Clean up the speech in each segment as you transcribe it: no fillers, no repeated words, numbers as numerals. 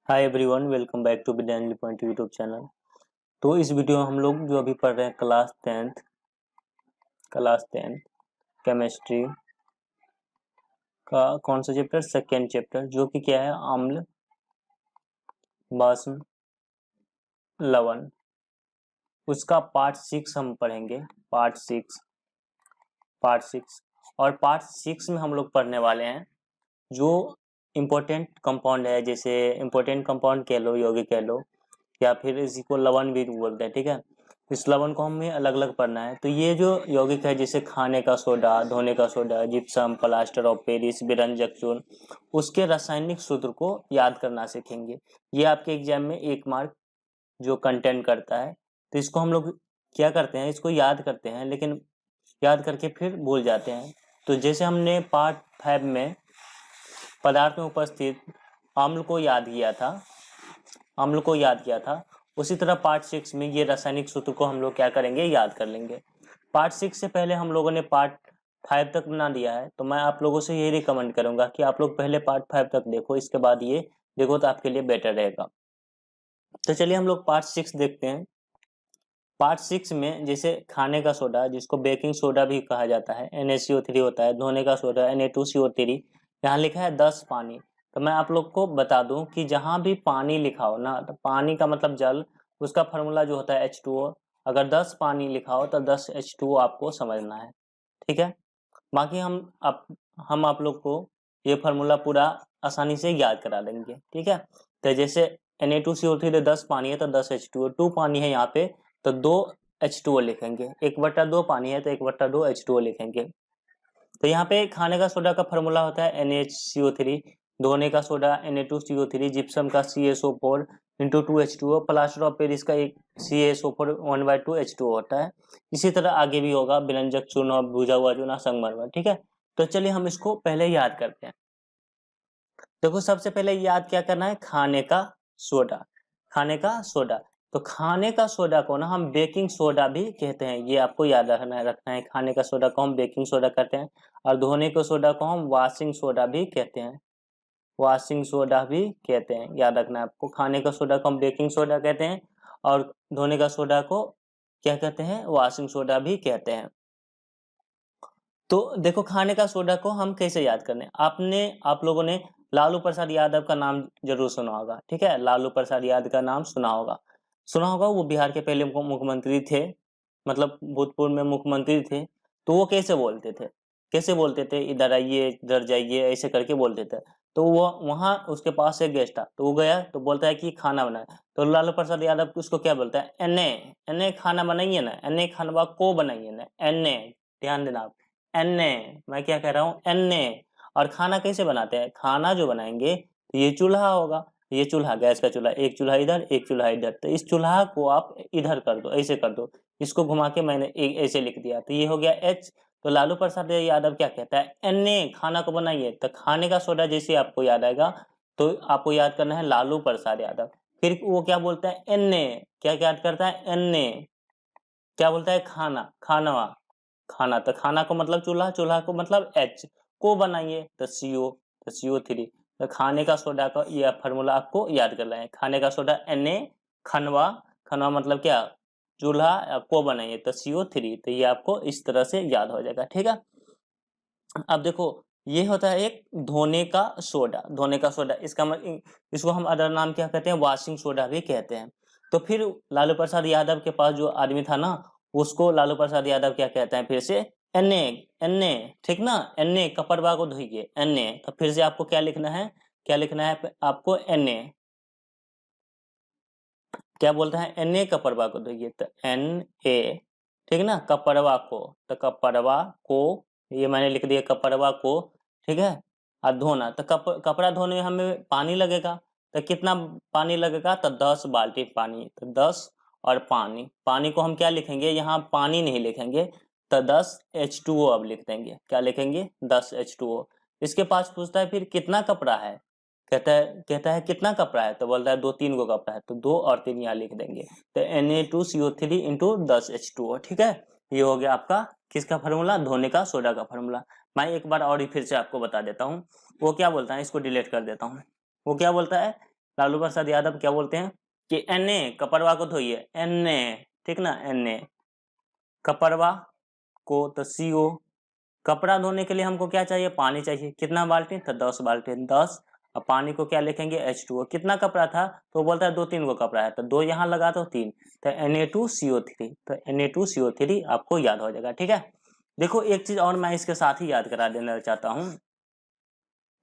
Hi everyone, welcome back to Vidyanjali point YouTube channel. तो इस video में हम लोग जो अभी पढ़ रहे हैं क्लास टेंथ केमिस्ट्री का कौन सा चैप्टर, सेकेंड चैप्टर, जो कि क्या है, अम्ल भस्म लवण। उसका पार्ट 6 हम पढ़ेंगे। पार्ट 6 और पार्ट 6 में हम लोग पढ़ने वाले हैं जो इम्पोर्टेंट कंपाउंड है, जैसे इम्पोर्टेंट कंपाउंड कह लो, यौगिक कह लो, या फिर इसी को लवण भी बोलते हैं। ठीक है, इस लवण को हमें अलग अलग पढ़ना है। तो ये जो यौगिक है, जैसे खाने का सोडा, धोने का सोडा, जिप्सम, प्लास्टर ऑफ पेरिस, विरंजक चूर्ण, उसके रासायनिक सूत्र को याद करना सीखेंगे। ये आपके एग्जाम में 1 मार्क जो कंटेंट करता है। तो इसको हम लोग क्या करते हैं, इसको याद करते हैं, लेकिन याद करके फिर भूल जाते हैं। तो जैसे हमने पार्ट 5 में पदार्थ में उपस्थित अम्ल को याद किया था, उसी तरह पार्ट 6 में ये रासायनिक सूत्र को हम लोग क्या करेंगे, याद कर लेंगे। पार्ट 6 से पहले हम लोगों ने पार्ट 5 तक बना दिया है, तो मैं आप लोगों से ये रिकमेंड करूंगा कि आप लोग पहले पार्ट 5 तक देखो, इसके बाद ये देखो तो आपके लिए बेटर रहेगा। तो चलिए हम लोग पार्ट 6 देखते हैं। पार्ट 6 में जैसे खाने का सोडा, जिसको बेकिंग सोडा भी कहा जाता है, NaCO3 होता है, धोने का सोडा Na2CO3, यहाँ लिखा है 10 पानी। तो मैं आप लोग को बता दूं कि जहां भी पानी लिखा हो ना, तो पानी का मतलब जल, उसका फॉर्मूला जो होता है H2O। अगर 10 पानी लिखा हो तो 10 H2O आपको समझना है। ठीक है, बाकी हम आप लोग को ये फार्मूला पूरा आसानी से याद करा देंगे। ठीक है, तो जैसे Na2CO3 तो 10 पानी है तो 10 H2O, 2 पानी है यहाँ पे तो 2 H2O लिखेंगे, 1/2 पानी है तो 1/2 H2O लिखेंगे। तो यहाँ पे खाने का सोडा का फार्मूला होता है NaCO3, धोने का सोडा Na2CO3, जिप्सम का CaSO4 into 2H2O, plaster of Paris का एक CaSO4 1/2 H2O होता है। इसी तरह आगे भी होगा, विरंजक चूर्ण और भुजा हुआ चूना, संगमरमर। ठीक है, तो चलिए हम इसको पहले याद करते हैं। देखो सबसे पहले याद क्या करना है, खाने का सोडा। तो खाने का सोडा को ना हम बेकिंग सोडा भी कहते हैं, ये आपको याद रखना है। खाने का सोडा को हम बेकिंग सोडा कहते हैं, और धोने के सोडा को हम वॉशिंग सोडा भी कहते हैं। याद रखना है आपको, खाने का सोडा को हम बेकिंग सोडा कहते हैं, और धोने का सोडा को क्या कहते हैं, वॉशिंग सोडा भी कहते हैं। तो देखो खाने का सोडा को हम कैसे याद करने, आप लोगों ने लालू प्रसाद यादव का नाम जरूर सुना होगा। ठीक है, लालू प्रसाद यादव का नाम सुना होगा। वो बिहार के पहले मुख्यमंत्री थे, मतलब भूतपूर्व में मुख्यमंत्री थे। तो वो कैसे बोलते थे, इधर आइए, इधर जाइए, ऐसे करके बोलते थे। तो वो वहां उसके पास एक गेस्ट था, तो वो गया तो बोलता है कि खाना बनाए। तो लालू प्रसाद यादव उसको क्या बोलता है, एने एने खाना बनाइए ना, एने खानवा को बनाइए ना, एने। ध्यान देना आप, एने, मैं क्या कह रहा हूँ, एने। और खाना कैसे बनाते हैं, खाना जो बनाएंगे तो ये चूल्हा होगा, ये चूल्हा, गैस का चूल्हा, एक चूल्हा इधर एक चूल्हा इधर, तो इस चूल्हा को आप इधर कर दो, ऐसे कर दो। इसको घुमा के मैंने ऐसे लिख दिया, तो ये हो गया H। तो लालू प्रसाद यादव क्या कहता है, एने खाना को बनाइए। तो खाने का सोडा जैसे आपको याद आएगा, तो आपको याद करना है लालू प्रसाद यादव। फिर वो क्या बोलता है, एने, क्या याद करता है, एने क्या बोलता है, खाना। तो खाना को मतलब चूल्हा, चूल्हा को मतलब H, को बनाइए तो CO3। तो खाने का सोडा का यह फार्मूला आपको याद करना है, खाने का सोडा Na, खनवा मतलब क्या, चूल्हा, को बनाइए तो CO3। तो ये आपको इस तरह से याद हो जाएगा। ठीक है, अब देखो ये होता है एक धोने का सोडा, इसको हम अदर नाम क्या कहते हैं, वॉशिंग सोडा भी कहते हैं। तो फिर लालू प्रसाद यादव के पास जो आदमी था ना, उसको लालू प्रसाद यादव क्या कहते हैं, फिर से एने एने, ठीक ना, एने कपड़वा को धोइए, एने। तो फिर से आपको क्या लिखना है, आपको एने, क्या बोलता है, एने कपड़वा को धोइए, तो NA। ठीक ना, कपड़वा को, तो कपड़वा को, ये मैंने लिख दिया कपड़वा को। ठीक है, और धोना, तो कपड़ा धोने में हमें पानी लगेगा, तो कितना पानी लगेगा, तो 10 बाल्टी पानी। तो 10 और पानी को हम क्या लिखेंगे, यहाँ पानी नहीं लिखेंगे, तो 10 H2O अब लिख देंगे, क्या लिखेंगे, 10 H2O। इसके पास पूछता है फिर कितना कपड़ा है, कहता है कितना कपड़ा है, तो बोलता है 2-3 गो कपड़ा है, तो 2 और 3 यहाँ लिख देंगे। तो Na2CO3 इंटू 10 H2O। ठीक है, ये हो गया आपका किसका फार्मूला, धोने का सोडा का फार्मूला। मैं एक बार और ही फिर से आपको बता देता हूँ, वो क्या बोलता है, इसको डिलीट कर देता हूँ। वो क्या बोलता है लालू प्रसाद यादव क्या बोलते हैं कि Na कपरवा को धोइए, Na, ठीक ना, Na कपरवा को, तो CO कपड़ा धोने के लिए हमको क्या चाहिए, पानी चाहिए, कितना बाल्टी, तो 10 बाल्टी, 10, और पानी को क्या लिखेंगे H2O, कितना कपड़ा था, तो बोलता है 2-3 को कपड़ा है, तो 2 यहाँ लगा दो 3, तो Na2CO3, तो Na2CO3 आपको याद हो जाएगा, ठीक है। देखो एक चीज और मैं इसके साथ ही याद करा देना चाहता हूं,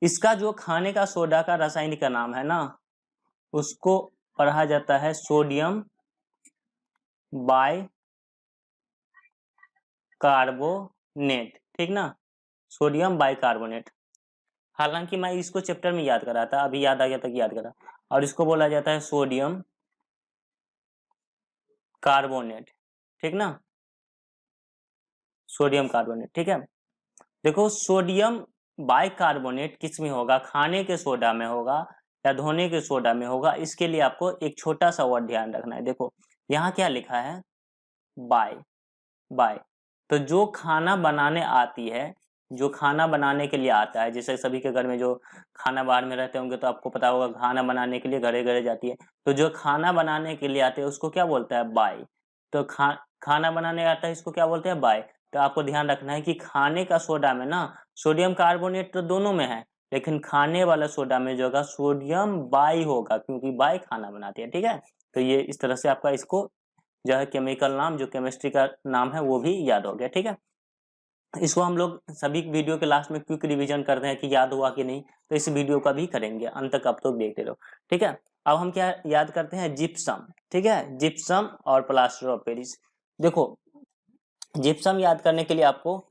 इसका जो खाने का सोडा का रासायनिक नाम है ना, उसको पढ़ा जाता है सोडियम बाई कार्बोनेट, ठीक ना, सोडियम बाइकार्बोनेट। हालांकि मैं इसको चैप्टर में याद करा था, अभी याद आ गया था कि याद करा, और इसको बोला जाता है सोडियम कार्बोनेट, ठीक ना, सोडियम कार्बोनेट, ठीक है। देखो सोडियम बाइकार्बोनेट किस में होगा, खाने के सोडा में होगा या धोने के सोडा में होगा, इसके लिए आपको एक छोटा सा वर्ड ध्यान रखना है। देखो यहाँ क्या लिखा है, बाय, बाय, तो जो खाना बनाने आती है, जो खाना बनाने के लिए आता है, जैसे सभी के घर में जो खाना बाहर में रहते होंगे तो आपको पता होगा खाना बनाने के लिए घरे घरे जाती है, तो जो खाना बनाने के लिए आते हैं उसको क्या बोलता है, बाय। तो खाना बनाने आता है इसको क्या बोलते हैं, बाय। तो आपको ध्यान रखना है कि खाने का सोडा में ना सोडियम कार्बोनेट तो दोनों में है, लेकिन खाने वाला सोडा में जो होगा सोडियम बाई होगा, क्योंकि बाई खाना बनाती है, ठीक है। तो ये इस तरह से आपका इसको जो है केमिकल नाम, जो केमिस्ट्री का नाम है वो भी याद हो गया, ठीक है। इसको हम लोग सभी वीडियो के लास्ट में क्विक रिवीजन करते हैं कि याद हुआ कि नहीं, तो इस वीडियो का भी करेंगे, अंत तक आप तो देखते रहो, ठीक है। अब हम क्या याद करते हैं, जिप्सम, ठीक है, जिप्सम और प्लास्टर ऑफ पेरिस। देखो जिप्सम याद करने के लिए आपको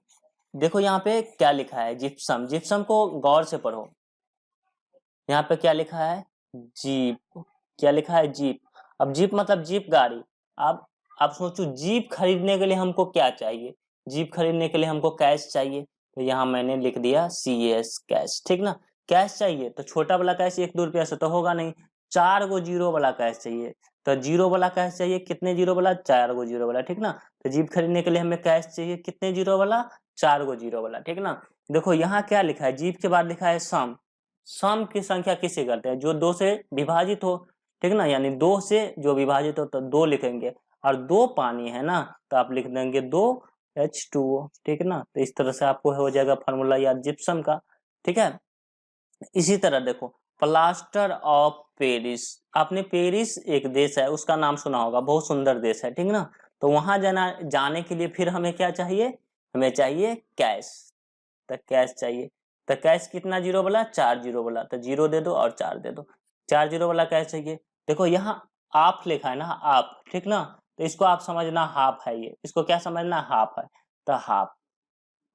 देखो यहाँ पे क्या लिखा है, जिप्सम, जिप्सम को गौर से पढ़ो, यहाँ पे क्या लिखा है, जीप, क्या लिखा है, जीप। अब जीप मतलब जीप गाड़ी। अब आप सोचो जीप खरीदने के लिए हमको क्या चाहिए, जीप खरीदने के लिए हमको कैश चाहिए, तो यहाँ मैंने लिख दिया CS, कैश, ठीक ना, कैश चाहिए। तो छोटा वाला कैश 1-2 रुपया से तो होगा नहीं, 4 गो जीरो वाला कैश चाहिए, तो जीरो वाला कैश चाहिए, कितने जीरो वाला, 4 गो जीरो वाला, ठीक ना। तो जीप खरीदने के लिए हमें कैश चाहिए कितने जीरो वाला, 4 गो जीरो वाला, ठीक ना। देखो यहाँ क्या लिखा है, जीप के बाद लिखा है सम, सम की संख्या किससे करते हैं, जो 2 से विभाजित हो, ठीक ना, यानी 2 से जो विभाजित हो तो 2 लिखेंगे, और 2 पानी है ना तो आप लिख देंगे 2H2O, ठीक है ना। तो इस तरह से आपको हो जाएगा फार्मूला याद जिप्सम का, ठीक है। इसी तरह देखो प्लास्टर ऑफ पेरिस, आपने पेरिस एक देश है उसका नाम सुना होगा, बहुत सुंदर देश है, ठीक ना। तो वहां जाने के लिए फिर हमें क्या चाहिए, हमें चाहिए कैश, तो कैश चाहिए, तो कैश कितना जीरो वाला, 4 जीरो वाला, तो 0 दे दो और 4 दे दो, 4 जीरो वाला कैश चाहिए। देखो यहाँ आप लिखा है ना, आप, ठीक ना, तो इसको आप समझना हाफ है, ये इसको क्या समझना, हाफ है, तो हाफ,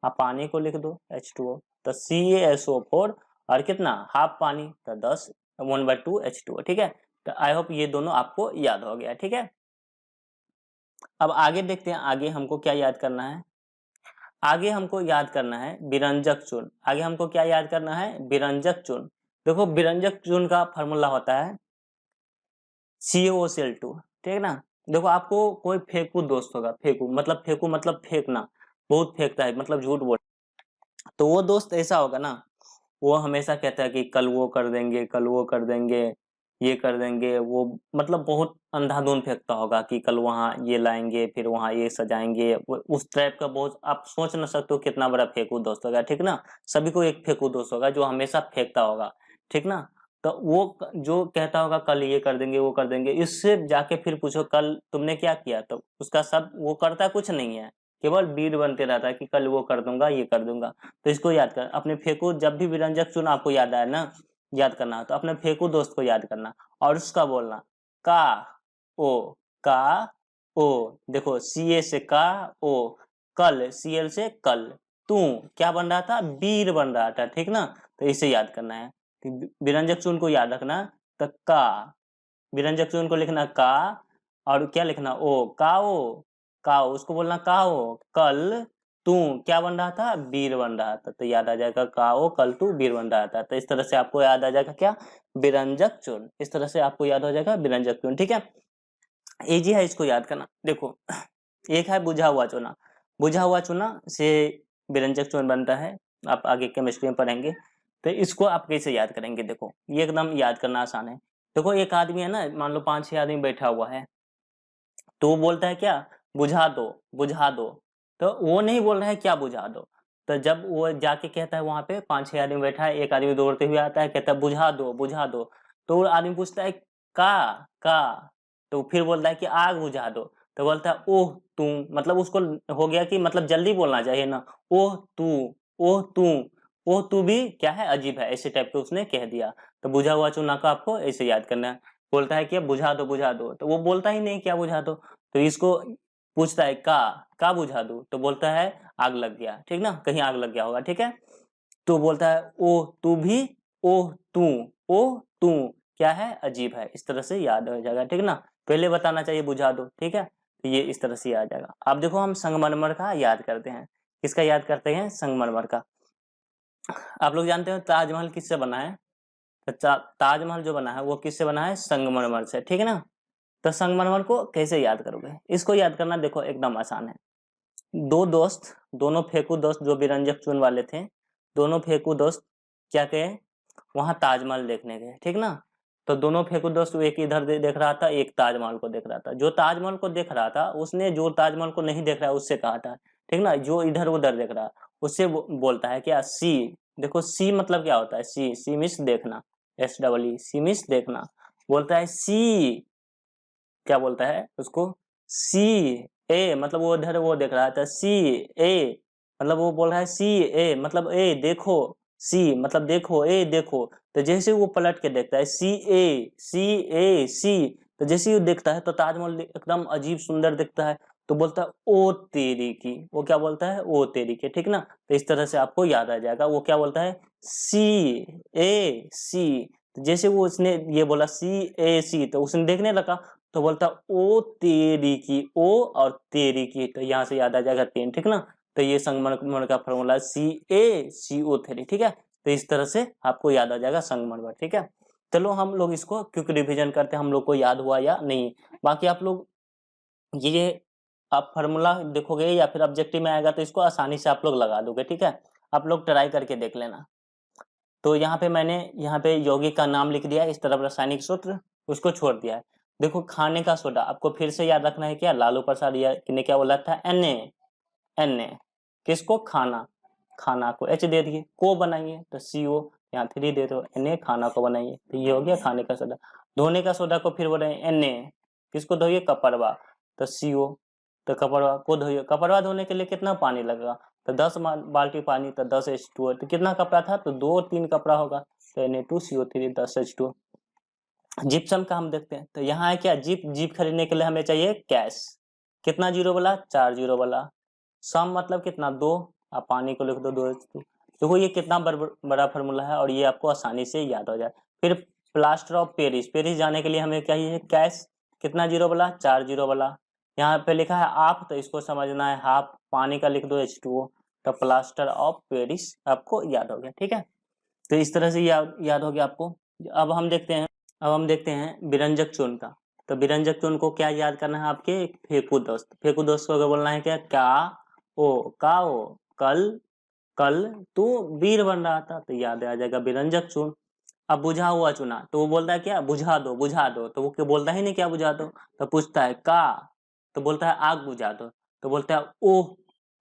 आप पानी को लिख दो H2O, तो CaSO4 और कितना, हाफ पानी, तो 10, 1/2 H2O, ठीक है। तो आई होप ये दोनों आपको याद हो गया, ठीक है। अब आगे देखते हैं, आगे हमको क्या याद करना है, आगे हमको याद करना है विरंजक चूर्ण, आगे हमको क्या याद करना है, विरंजक चूर्ण। देखो विरंजक चूर्ण का फॉर्मूला होता है CaOCl2, ठीक है ना। देखो आपको कोई फेंकू दोस्त होगा, फेंकू मतलब फेंकना, बहुत फेंकता है मतलब झूठ बोल, तो वो दोस्त ऐसा होगा ना, वो हमेशा कहता है कि कल वो कर देंगे, कल वो कर देंगे, ये कर देंगे, वो मतलब बहुत अंधाधुंध फेंकता होगा कि कल वहाँ ये लाएंगे, फिर वहाँ ये सजाएंगे, उस टाइप का बहुत, आप सोच न सकते हो कितना बड़ा फेंकू दोस्त होगा, ठीक ना। सभी को एक फेंकू दोस्त होगा जो हमेशा फेंकता होगा, ठीक ना। तो वो जो कहता होगा कल ये कर देंगे, वो कर देंगे, इससे जाके फिर पूछो कल तुमने क्या किया, तो उसका सब वो करता कुछ नहीं है, केवल बीर बनते रहता है कि कल वो कर दूंगा, ये कर दूंगा। तो इसको याद कर, अपने फेंकू, जब भी विरंजक चूर्ण आपको याद आए ना, याद करना, तो अपने फेंकू दोस्त को याद करना और उसका बोलना का ओ, का ओ, देखो CA से का ओ, कल CL से कल, तू क्या बन रहा था, बीर बन रहा था, ठीक ना। तो इसे याद करना है कि विरंजक चूर्ण को याद रखना, तो का, विरंजक चूर्ण को लिखना का, और क्या लिखना, ओ, काओ, उसको बोलना काओ, कल तू क्या बन रहा था, वीर बन रहा था, तो याद आ जाएगा काओ, कल तू वीर बन रहा था। तो इस तरह से आपको याद आ जाएगा क्या, विरंजक चूर्ण, इस तरह से आपको याद हो जाएगा विरंजक चूर्ण, ठीक है। इजी है इसको याद करना। देखो एक है बुझा हुआ चूना, बुझा हुआ चूना से विरंजक चूर्ण बनता है, आप आगे केमिस्ट्री में पढ़ेंगे। तो इसको आप कैसे याद करेंगे, देखो ये एकदम याद करना आसान है। देखो एक आदमी है ना, मान लो 5-6 आदमी बैठा हुआ है, तो वो बोलता है क्या, बुझा दो बुझा दो। तो वो नहीं बोल रहा है क्या बुझा दो। तो जब वो जाके कहता है वहां पे 5-6 आदमी बैठा है, एक आदमी दौड़ते हुए आता है, कहता है बुझा दो बुझा दो। तो वो आदमी पूछता है का, तो फिर बोलता है कि आग बुझा दो। तो बोलता है ओह तू, मतलब उसको हो गया कि मतलब जल्दी बोलना चाहिए ना, ओह तू, ओह तू, ओह तू भी क्या है अजीब है, ऐसे टाइप के उसने कह दिया। तो बुझा हुआ चूना को आपको ऐसे याद करना है। बोलता है कि बुझा दो, तो वो बोलता ही नहीं क्या बुझा दो। तो इसको पूछता है का बुझा दूं, तो बोलता है आग लग गया, ठीक ना, कहीं आग लग गया होगा, ठीक है। तो बोलता है ओह तू भी, ओह तू, ओह तू क्या है अजीब है, इस तरह से याद हो जाएगा, ठीक ना। पहले बताना चाहिए बुझा दो, ठीक है, तो ये इस तरह से याद आ जाएगा। अब देखो हम संगमरमर का याद करते हैं। किसका याद करते हैं, संगमरमर का। आप लोग जानते हो ताजमहल किससे बना है, तो ताजमहल जो बना है वो किससे बना है, संगमरमर से, ठीक है ना। तो संगमरमर को कैसे याद करोगे, इसको याद करना देखो एकदम आसान है। दो दोस्त, दोनों फेंकू दोस्त जो बिरंजक चून वाले थे, दोनों फेंकू दोस्त क्या कहे, वहां ताजमहल देखने गए, ठीक ना। तो दोनों फेंकू दोस्त, एक इधर देख रहा था, एक ताजमहल को देख रहा था। जो ताजमहल को देख रहा था उसने जो ताजमहल को नहीं देख रहा है उससे कहा था, ठीक ना। जो इधर उधर देख रहा है उससे बोलता है क्या, सी। देखो सी मतलब क्या होता है, सी, सी मिस देखना, SEE, सी मिस देखना। बोलता है सी, क्या बोलता है उसको, सी ए, मतलब वो इधर वो देख रहा था, सी ए मतलब वो बोल रहा है सी ए मतलब ए देखो, सी मतलब देखो, ए देखो। तो जैसे वो पलट के देखता है सी ए सी ए सी, तो जैसे ही वो देखता है तो ताजमहल एकदम अजीब सुंदर दिखता है। तो बोलता है ओ तेरी की, वो क्या बोलता है, ओ तेरी की, ठीक ना। तो इस तरह से आपको याद आ जाएगा, वो क्या बोलता है, सी ए सी। जैसे वो उसने ये बोला सी ए सी, तो उसने देखने लगा, तो बोलता ओ तेरी की, ओ और तेरी की, तो यहाँ से याद आ जाएगा तीन, ठीक ना। तो ये संगमरमर का फॉर्मूला CaCO3, ठीक है। तो इस तरह से आपको याद आ जाएगा संगमरमर, ठीक है। चलो हम लोग इसको क्विक रिवीजन करते हैं, हम लोग को याद हुआ या नहीं। बाकी आप लोग ये आप फॉर्मूला देखोगे या फिर ऑब्जेक्टिव में आएगा तो इसको आसानी से आप लोग लगा दोगे, ठीक है। आप लोग ट्राई करके देख लेना। तो यहाँ पे मैंने यहाँ पे यौगिक का नाम लिख दिया, इस तरफ रासायनिक सूत्र, उसको छोड़ दिया है। देखो खाने का सोडा आपको फिर से याद रखना है क्या, लालू प्रसाद ने क्या बोला था, Na, किसको, खाना, खाना को H दे दिए, को बनाइए तो CO, यहाँ 3 दे दो, Na खाना को बनाइए, तो ये हो गया खाने का सोडा। धोने का सोडा को फिर बोले Na, किसको धोइए, कपड़वा, तो CO, तो कपड़वा को धोइए। कपड़वा धोने के लिए कितना पानी लगेगा, तो 10 बाल्टी पानी, तो 10 H2O, तो कितना कपड़ा था, तो 2-3 कपड़ा होगा, तो Na2CO3 10 H2O। जिप्सम का हम देखते हैं, तो यहाँ है क्या, जीप खरीदने के लिए हमें चाहिए कैश, कितना जीरो वाला, 4 जीरो वाला। सम मतलब कितना, 2, आप पानी को लिख दो 2 देखो ये कितना बड़ा फॉर्मूला है और ये आपको आसानी से याद हो जाए। फिर प्लास्टर ऑफ पेरिस, पेरिस जाने के लिए हमें चाहिए कैश, कितना जीरो वाला, 4 जीरो वाला। यहाँ पे लिखा है आप, तो इसको समझना है हाफ, पानी का लिख दो H2O, तो प्लास्टर ऑफ पेरिस आपको याद हो गया, ठीक है। तो इस तरह से याद हो गया आपको। अब हम देखते हैं विरंजक चूर्ण का। तो विरंजक चूर्ण को क्या याद करना है आपके, फेंकू दोस्त, फेंकू दोस्त को अगर बोलना है क्या, का ओ कल तू वीर बन रहा था, तो याद आ जाएगा विरंजक चूर्ण। अब बुझा हुआ चूना, तो वो बोलता है क्या, बुझा दो, तो वो क्या बोलता ही नहीं क्या बुझा दो। तो पूछता है का, तो बोलता है आग बुझा दो, तो बोलता है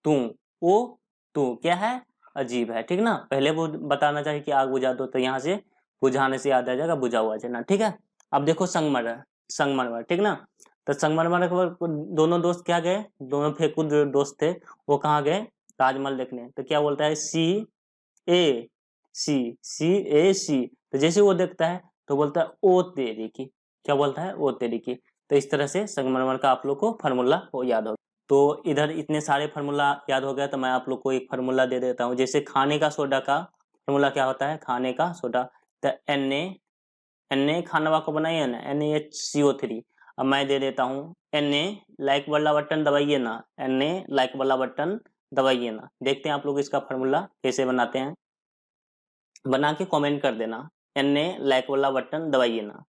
तू ओ तू क्या है अजीब है, ठीक ना। पहले वो बताना चाहिए कि आग बुझा दो, तो यहाँ से बुझाने से याद आ जाएगा बुझा हुआ चना, ठीक है। अब देखो संगमरमर, ठीक ना। तो संगमरमर के दोनों दोस्त क्या गए, दोनों फेंकू जो दोस्त थे वो कहाँ गए, ताजमहल देखने। तो क्या बोलता है ए सी, तो जैसे वो देखता है तो बोलता है ओ तेरी की, क्या बोलता है, ओ तेरी की। तो इस तरह से संगमरमर का आप लोग को फार्मूला वो याद हो। तो इधर इतने सारे फार्मूला याद हो गया, तो मैं आप लोग को एक फार्मूला दे देता हूँ। जैसे खाने का सोडा का फार्मूला क्या होता है, खाने का सोडा, तो Na खानवा को बनाइए ना, NaHCO3। अब मैं दे देता हूँ Na, लाइक वाला बटन दबाइए ना, Na लाइक वाला बटन दबाइए ना। देखते हैं आप लोग इसका फार्मूला कैसे बनाते हैं, बना के कमेंट कर देना, Na लाइक वाला बटन दबाइए ना।